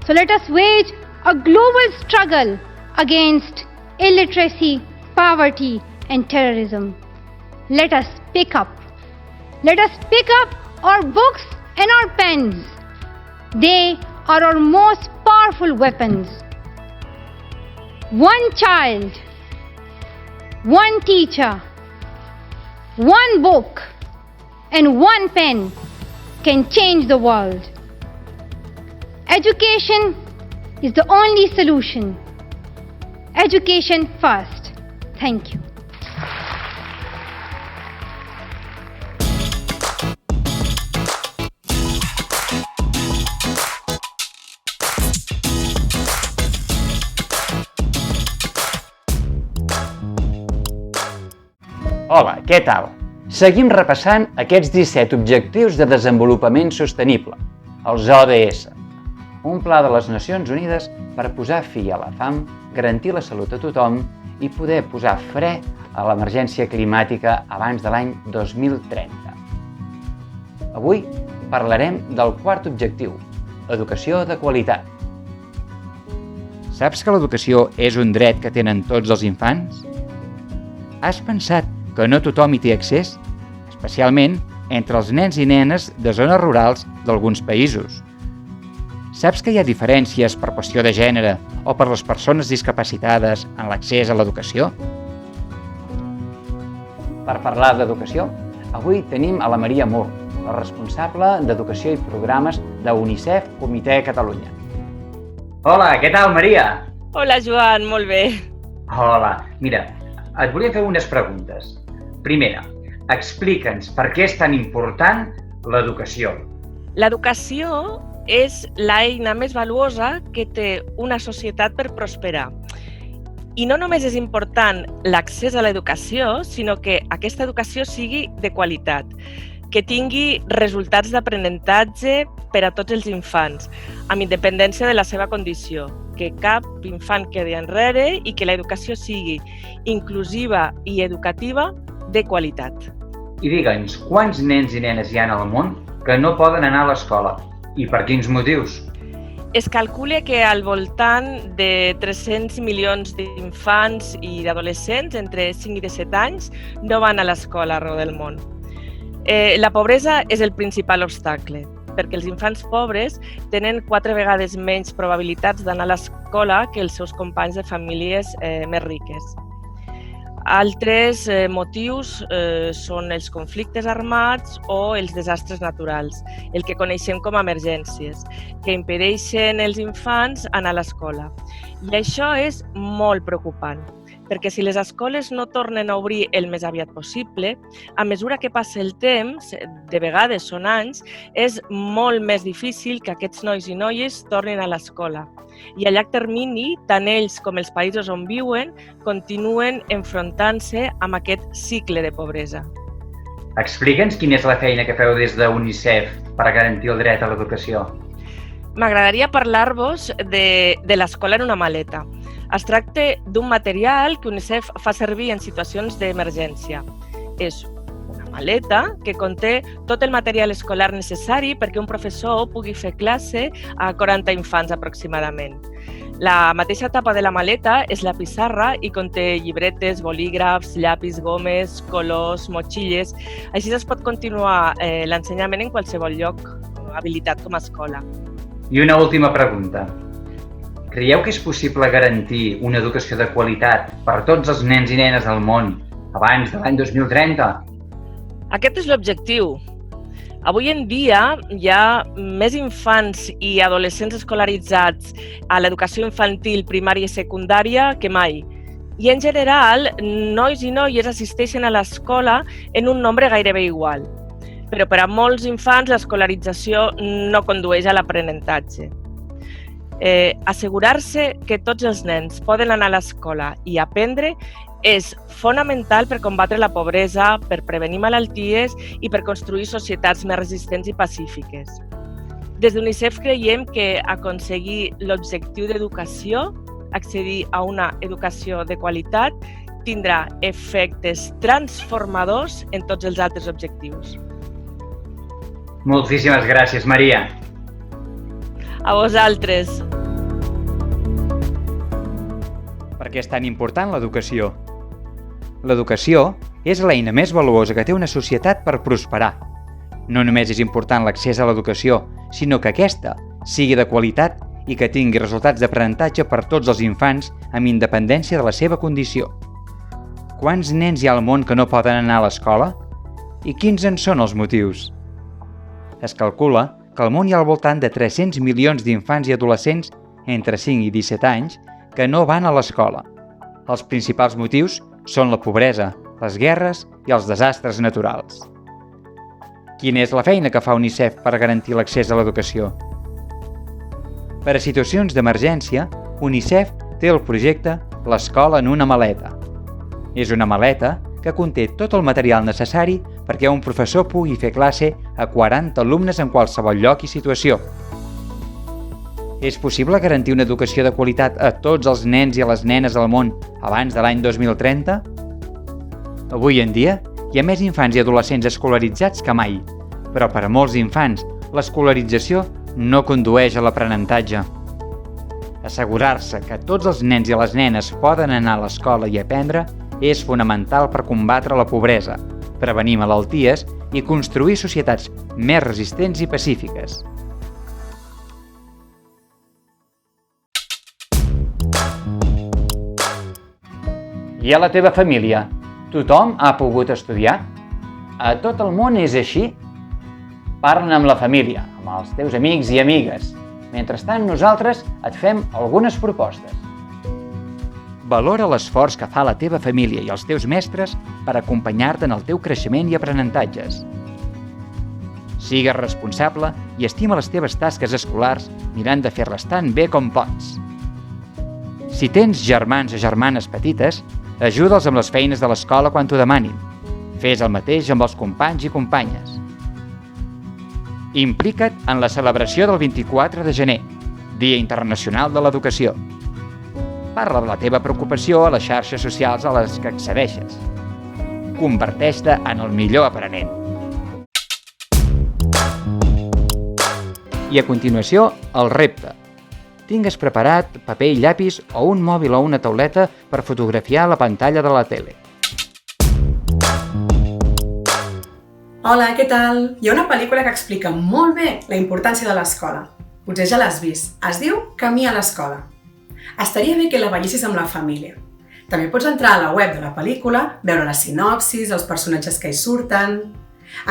So let us wage a global struggle against illiteracy, poverty, and terrorism. Let us pick up our books and our pens. They are our most powerful weapons. One child, one teacher, one book, and one pen can change the world. Education is the only solution. Education first. Thank you. Hola, què tal? Seguim repassant aquests 17 Objectius de Desenvolupament Sostenible, els ODS, un pla de les Nacions Unides per posar fi a la fam, garantir la salut a tothom i poder posar fre a l'emergència climàtica abans de l'any 2030. Avui parlarem del quart objectiu, educació de qualitat. Saps que l'educació és un dret que tenen tots els infants? Has pensat que no tothom hi té accés, especialment entre els nens i nenes de zones rurals d'alguns països. Saps que hi ha diferències per qüestió de gènere o per les persones discapacitades en l'accés a l'educació? Per parlar d'educació, avui tenim a la Maria Mur, la responsable d'Educació i Programes d'UNICEF Comitè Catalunya. Hola, què tal, Maria? Hola, Joan, molt bé. Hola, mira, et volia fer unes preguntes. Primera, explica'ns per què és tan important l'educació. L'educació és l'eina més valuosa que té una societat per prosperar. I no només és important l'accés a l'educació, sinó que aquesta educació sigui de qualitat, que tingui resultats d'aprenentatge per a tots els infants, amb independència de la seva condició, que cap infant quedi enrere i que l'educació sigui inclusiva i educativa de qualitat. I digue'ns, quants nens i nenes hi ha al món que no poden anar a l'escola? I per quins motius? Es calcula que al voltant de 300 milions d'infants i d'adolescents entre 5 i 17 anys no van a l'escola arreu del món. La pobresa és el principal obstacle, perquè els infants pobres tenen 4 vegades menys probabilitats d'anar a l'escola que els seus companys de famílies més riques. Altres motius són els conflictes armats o els desastres naturals, el que coneixem com a emergències, que impedeixen als infants anar a l'escola. I això és molt preocupant, perquè si les escoles no tornen a obrir el més aviat possible, a mesura que passa el temps, de vegades són anys, és molt més difícil que aquests nois i noies tornin a l'escola. I a llarg termini, tant ells com els països on viuen continuen enfrontant-se amb aquest cicle de pobresa. Explica'ns quina és la feina que feu des d'UNICEF per garantir el dret a l'educació. M'agradaria parlar-vos de l'escola en una maleta. Es tracta d'un material que UNICEF fa servir en situacions d'emergència. És una maleta que conté tot el material escolar necessari perquè un professor pugui fer classe a 40 infants aproximadament. La mateixa tapa de la maleta és la pissarra i conté llibretes, bolígrafs, llapis, gomes, colors, motxilles. Així es pot continuar l'ensenyament en qualsevol lloc habilitat com a escola. I una última pregunta. Creieu que és possible garantir una educació de qualitat per tots els nens i nenes del món abans de l'any 2030? Aquest és l'objectiu. Avui en dia hi ha més infants i adolescents escolaritzats a l'educació infantil, primària i secundària que mai. I en general, nois i noies assisteixen a l'escola en un nombre gairebé igual. Però per a molts infants l'escolarització no condueix a l'aprenentatge. Assegurar-se que tots els nens poden anar a l'escola i aprendre és fonamental per combatre la pobresa, per prevenir malalties i per construir societats més resistents i pacífiques. Des d'UNICEF creiem que aconseguir l'objectiu d'educació, accedir a una educació de qualitat, tindrà efectes transformadors en tots els altres objectius. Moltíssimes gràcies, Maria. A vosaltres. què és tan important l'educació? L'educació és l'eina més valuosa que té una societat per prosperar. No només és important l'accés a l'educació, sinó que aquesta sigui de qualitat i que tingui resultats d'aprenentatge per tots els infants amb independència de la seva condició. Quants nens hi ha al món que no poden anar a l'escola? I quins en són els motius? Es calcula que al món hi ha al voltant de 300 milions d'infants i adolescents entre 5 i 17 anys que no van a l'escola. Els principals motius són la pobresa, les guerres i els desastres naturals. Quina és la feina que fa UNICEF per garantir l'accés a l'educació? Per a situacions d'emergència, UNICEF té el projecte L'escola en una maleta. És una maleta que conté tot el material necessari perquè un professor pugui fer classe a 40 alumnes en qualsevol lloc i situació. És possible garantir una educació de qualitat a tots els nens i a les nenes del món abans de l'any 2030? Avui en dia, hi ha més infants i adolescents escolaritzats que mai, però per a molts infants, l'escolarització no condueix a l'aprenentatge. Assegurar-se que tots els nens i les nenes poden anar a l'escola i aprendre és fonamental per combatre la pobresa, prevenir malalties i construir societats més resistents i pacífiques. I a la teva família, tothom ha pogut estudiar? A tot el món és així? Parla amb la família, amb els teus amics i amigues. Mentrestant, nosaltres et fem algunes propostes. Valora l'esforç que fa la teva família i els teus mestres per acompanyar-te en el teu creixement i aprenentatges. Sigues responsable i estima les teves tasques escolars mirant de fer-les tan bé com pots. Si tens germans o germanes petites, ajuda'ls amb les feines de l'escola quan t'ho demanin. Fes el mateix amb els companys i companyes. Implica't en la celebració del 24 de gener, Dia Internacional de l'Educació. Parla de la teva preocupació a les xarxes socials a les que accedeixes. Converteix-te en el millor aprenent. I a continuació, el repte. Tingues preparat paper i llapis o un mòbil o una tauleta per fotografiar la pantalla de la tele. Hola, què tal? Hi ha una pel·lícula que explica molt bé la importància de l'escola. Potser ja l'has vist. Es diu Camí a l'escola. Estaria bé que la veiessis amb la família. També pots entrar a la web de la pel·lícula, veure la sinopsis, els personatges que hi surten...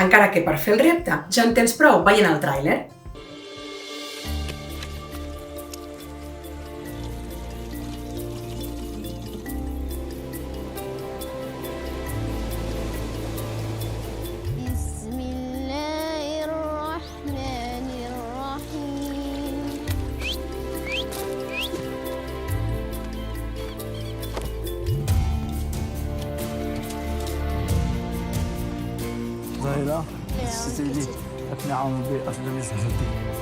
Encara que per fer el repte ja en tens prou veient el tràiler. ظاهرة ستيلي أقنعهم بأفضل صحتي.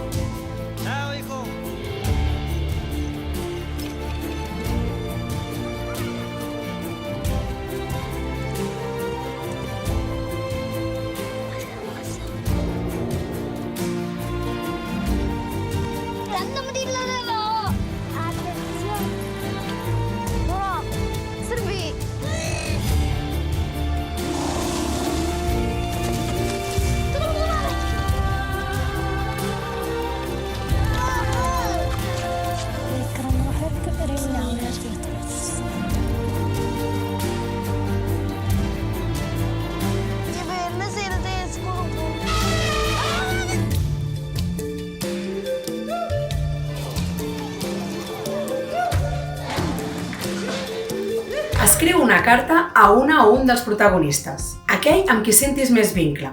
Escriu una carta a un dels protagonistes, aquell amb qui sentis més vincle.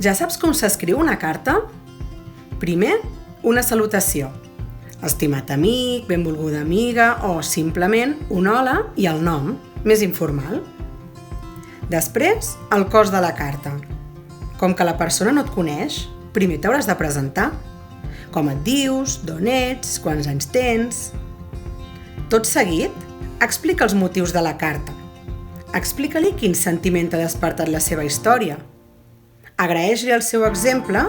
Ja saps com s'escriu una carta? Primer, una salutació. Estimat amic, benvolguda amiga o simplement un hola i el nom, més informal. Després, el cos de la carta. Com que la persona no et coneix, primer t'hauràs de presentar. Com et dius, d'on ets, quants anys tens... Tot seguit, explica els motius de la carta. Explica-li quin sentiment t'ha despertat la seva història. Agraeix-li el seu exemple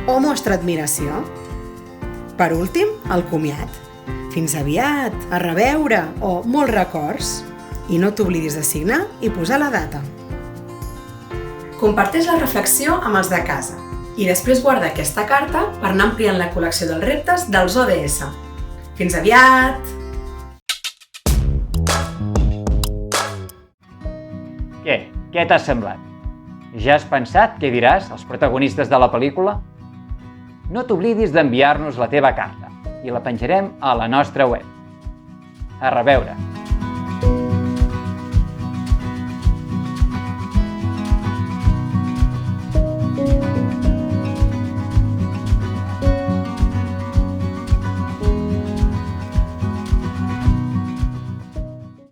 o mostra admiració. Per últim, el comiat. Fins aviat, a reveure o molts records. I no t'oblidis de signar i posar la data. Comparteix la reflexió amb els de casa i després guarda aquesta carta per anar ampliant la col·lecció dels reptes dels ODS. Fins aviat! Què t'ha semblat? Ja has pensat què diràs als protagonistes de la pel·lícula? No t'oblidis d'enviar-nos la teva carta i la penjarem a la nostra web. A reveure!